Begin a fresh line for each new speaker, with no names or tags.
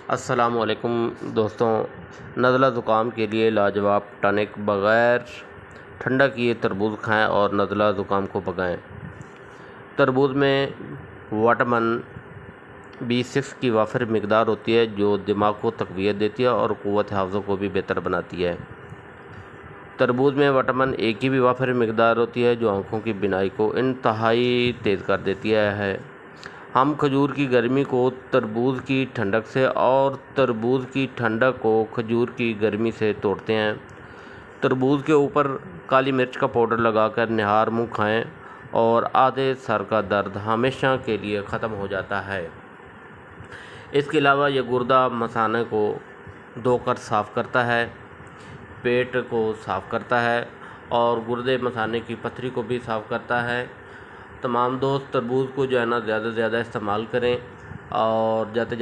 अस्सलामुअलैकुम दोस्तों, नज़ला ज़ुकाम के लिए लाजवाब टॉनिक। बग़ैर ठंडा किए तरबूज खाएं और नज़ला ज़ुकाम को भगाएं। तरबूज में विटामिन B6 की वाफिर मिकदार होती है जो दिमाग को तक़वियत देती है और क़ुव्वत हाफ़ज़ा को भी बेहतर बनाती है। तरबूज में विटामिन A की भी वाफिर मिकदार होती है जो आँखों की बीनाई को इंतहाई तेज़ कर देती है। हम खजूर की गर्मी को तरबूज की ठंडक से और तरबूज की ठंडक को खजूर की गर्मी से तोड़ते हैं। तरबूज के ऊपर काली मिर्च का पाउडर लगाकर निहार मुँह खाएं और आधे सर का दर्द हमेशा के लिए ख़त्म हो जाता है। इसके अलावा यह गुर्दा मसाने को धोकर साफ़ करता है, पेट को साफ़ करता है और गुर्दे मसाने की पथरी को भी साफ़ करता है। तमाम दोस्त तरबूज को जो है ना ज़्यादा से ज़्यादा इस्तेमाल करें और जाते